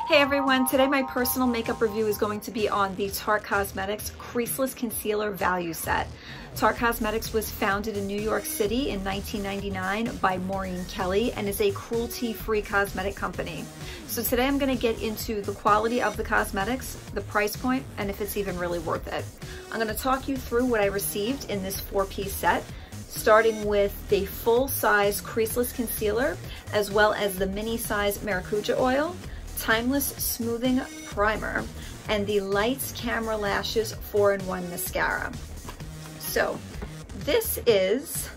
Hey everyone, today my personal makeup review is going to be on the Tarte Cosmetics Creaseless Concealer Value Set. Tarte Cosmetics was founded in New York City in 1999 by Maureen Kelly and is a cruelty-free cosmetic company. So today I'm going to get into the quality of the cosmetics, the price point, and if it's even really worth it. I'm going to talk you through what I received in this 4-piece set, starting with the full-size Creaseless Concealer, as well as the mini-size Maracuja Oil, Timeless Smoothing Primer, and the Lights Camera Lashes 4-in-1 Mascara. So this is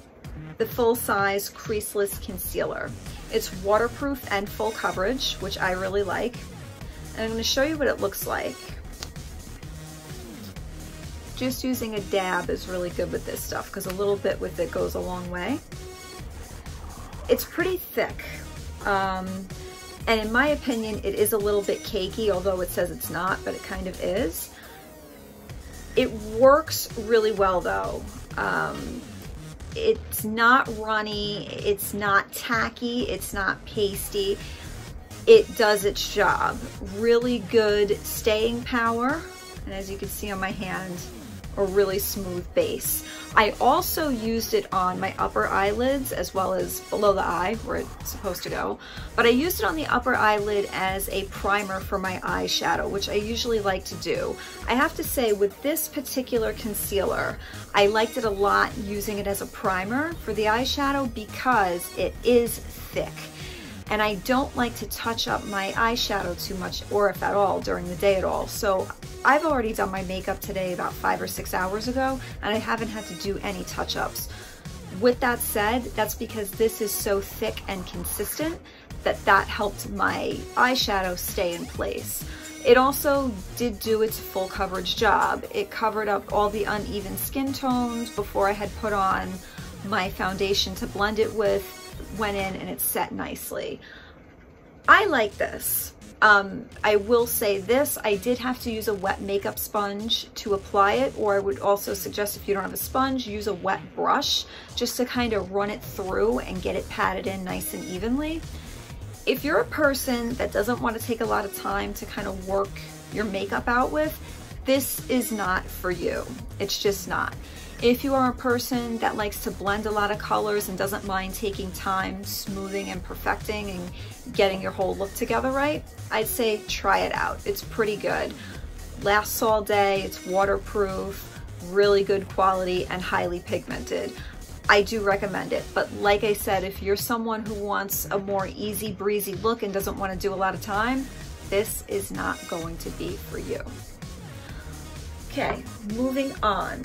the full-size Creaseless Concealer. It's waterproof and full coverage, which I really like. And I'm going to show you what it looks like. Just using a dab is really good with this stuff because a little bit with it goes a long way. It's pretty thick. And in my opinion, it is a little bit cakey, although it says it's not, but it kind of is. It works really well though. It's not runny, it's not tacky, it's not pasty. It does its job. Really good staying power, and as you can see on my hand, a really smooth base. I also used it on my upper eyelids as well as below the eye where it's supposed to go, but I used it on the upper eyelid as a primer for my eyeshadow, which I usually like to do. I have to say with this particular concealer, I liked it a lot using it as a primer for the eyeshadow because it is thick. And I don't like to touch up my eyeshadow too much, or if at all, during the day at all. So I've already done my makeup today about 5 or 6 hours ago, and I haven't had to do any touch-ups. With that said, that's because this is so thick and consistent that helped my eyeshadow stay in place. It also did do its full coverage job. It covered up all the uneven skin tones before I had put on my foundation to blend it with, went in, and it set nicely. I like this. I will say this, I did have to use a wet makeup sponge to apply it, or I would also suggest if you don't have a sponge, use a wet brush just to kind of run it through and get it patted in nice and evenly. If you're a person that doesn't want to take a lot of time to kind of work your makeup out with, this is not for you. It's just not. If you are a person that likes to blend a lot of colors and doesn't mind taking time smoothing and perfecting and getting your whole look together right, I'd say try it out. It's pretty good. Lasts all day, it's waterproof, really good quality, and highly pigmented. I do recommend it, but like I said, if you're someone who wants a more easy breezy look and doesn't want to do a lot of time, this is not going to be for you. Okay, moving on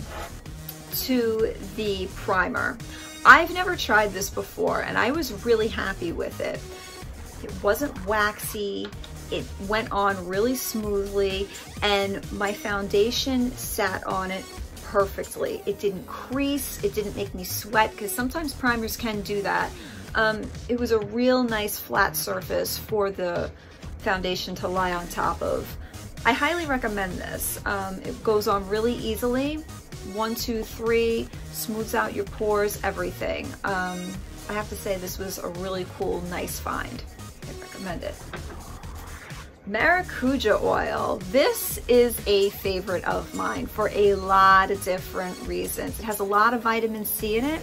to the primer. I've never tried this before and I was really happy with it. It wasn't waxy, it went on really smoothly, and my foundation sat on it perfectly. It didn't crease, it didn't make me sweat, because sometimes primers can do that. It was a real nice flat surface for the foundation to lie on top of. I highly recommend this. It goes on really easily. 1, 2, 3, smooths out your pores, everything. I have to say this was a really cool, nice find. I recommend it. Maracuja oil. This is a favorite of mine for a lot of different reasons. It has a lot of vitamin C in it.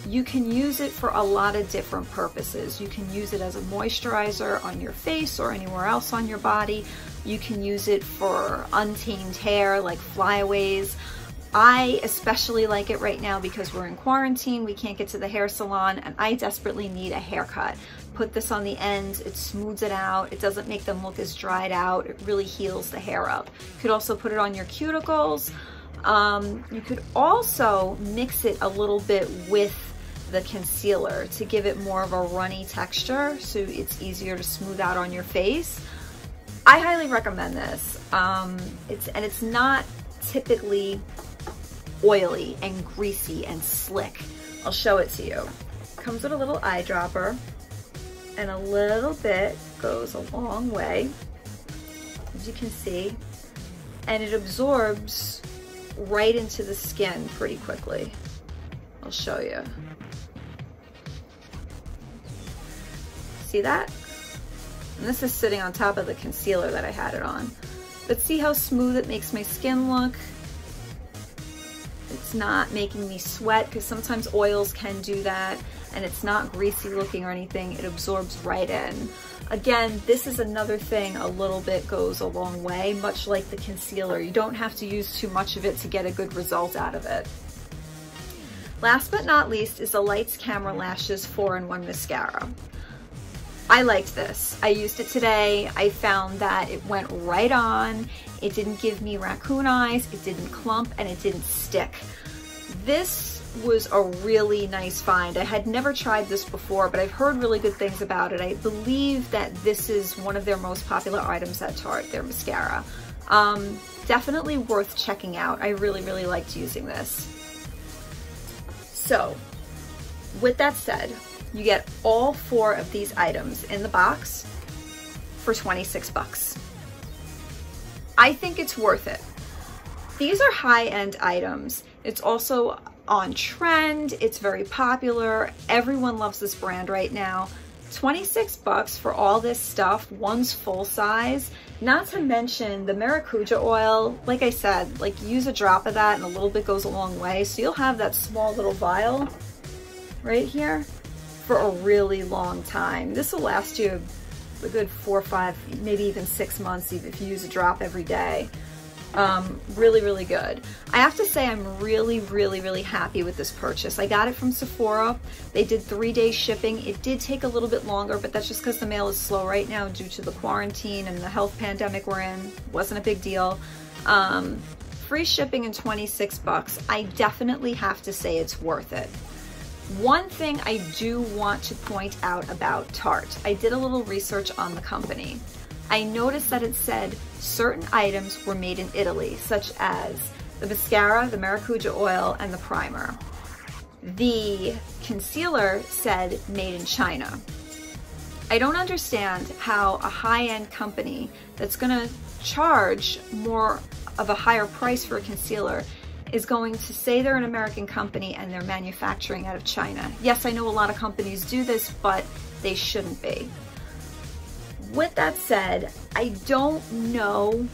You can use it for a lot of different purposes. You can use it as a moisturizer on your face or anywhere else on your body. You can use it for untamed hair like flyaways. I especially like it right now because we're in quarantine, we can't get to the hair salon, and I desperately need a haircut. Put this on the ends, it smooths it out, it doesn't make them look as dried out, it really heals the hair up. You could also put it on your cuticles. You could also mix it a little bit with the concealer to give it more of a runny texture so it's easier to smooth out on your face. I highly recommend this. It's not typically oily and greasy and slick. I'll show it to you. It comes with a little eyedropper, and a little bit goes a long way, as you can see, and it absorbs right into the skin pretty quickly. I'll show you. See that? And this is sitting on top of the concealer that I had it on. But see how smooth it makes my skin look? It's not making me sweat, because sometimes oils can do that, and it's not greasy looking or anything. It absorbs right in. Again, this is another thing, a little bit goes a long way, much like the concealer. You don't have to use too much of it to get a good result out of it. Last but not least is the Lights Camera Lashes 4-in-1 Mascara. I liked this. I used it today. I found that it went right on. It didn't give me raccoon eyes, it didn't clump, and it didn't stick. This was a really nice find. I had never tried this before, but I've heard really good things about it. I believe that this is one of their most popular items at Tarte, their mascara. Definitely worth checking out. I really, really liked using this. So, with that said, you get all 4 of these items in the box for 26 bucks. I think it's worth it. These are high-end items. It's also on trend. It's very popular. Everyone loves this brand right now. 26 bucks for all this stuff. One's full size. Not to mention the maracuja oil. Like I said, like use a drop of that and a little bit goes a long way. So you'll have that small little vial right here for a really long time. This will last you a good 4 or 5, maybe even 6 months if you use a drop every day. Really, really good. I have to say I'm really, really, really happy with this purchase. I got it from Sephora. They did 3-day shipping. It did take a little bit longer, but that's just because the mail is slow right now due to the quarantine and the health pandemic we're in. Wasn't a big deal. Free shipping and 26 bucks. I definitely have to say it's worth it. One thing I do want to point out about Tarte, I did a little research on the company. I noticed that it said certain items were made in Italy, such as the mascara, the maracuja oil, and the primer. The concealer said made in China. I don't understand how a high-end company that's gonna charge more of a higher price for a concealer is going to say they're an American company and they're manufacturing out of China. Yes, I know a lot of companies do this, but they shouldn't be. With that said, I don't know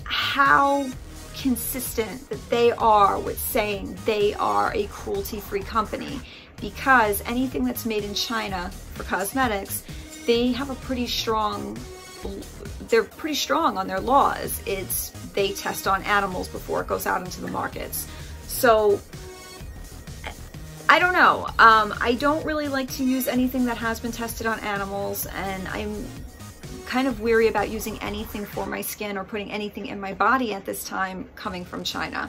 how consistent that they are with saying they are a cruelty-free company, because anything that's made in China for cosmetics, they have a pretty strong, they're pretty strong on their laws. They test on animals before it goes out into the markets. So I don't know. I don't really like to use anything that has been tested on animals, and I'm kind of weary about using anything for my skin or putting anything in my body at this time coming from China.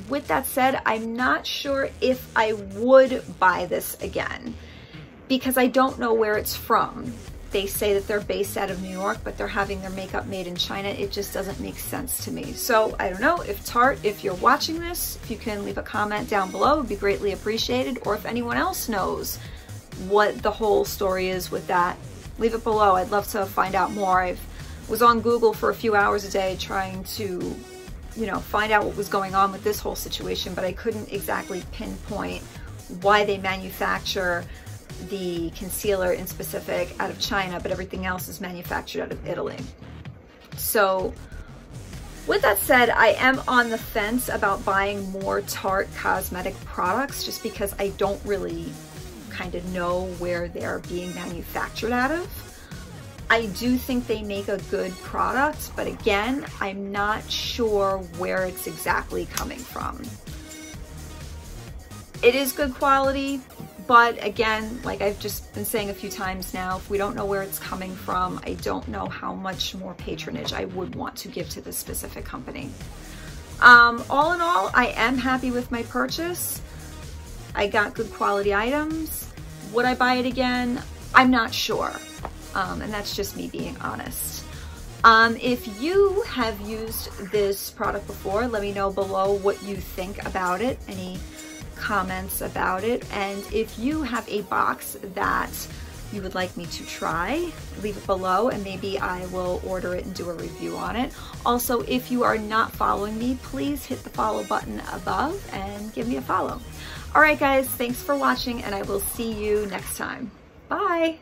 With that said, I'm not sure if I would buy this again, because I don't know where it's from. They say that they're based out of New York, but they're having their makeup made in China. It just doesn't make sense to me. So I don't know if Tarte, if you're watching this, if you can leave a comment down below, it would be greatly appreciated. Or if anyone else knows what the whole story is with that, leave it below. I'd love to find out more. I was on Google for a few hours a day trying to, you know, find out what was going on with this whole situation, but I couldn't exactly pinpoint why they manufacture the concealer in specific out of China, but everything else is manufactured out of Italy. So with that said, I am on the fence about buying more Tarte cosmetic products, just because I don't really kind of know where they're being manufactured out of. I do think they make a good product, but again, I'm not sure where it's exactly coming from. It is good quality, but again, like I've just been saying a few times now, if we don't know where it's coming from, I don't know how much more patronage I would want to give to this specific company. All in all, I am happy with my purchase. I got good quality items. Would I buy it again? I'm not sure. And that's just me being honest. If you have used this product before, let me know below what you think about it, any comments about it, and if you have a box that you would like me to try, leave it below and maybe I will order it and do a review on it. Also, if you are not following me, please hit the follow button above and give me a follow. All right guys, thanks for watching and I will see you next time. Bye.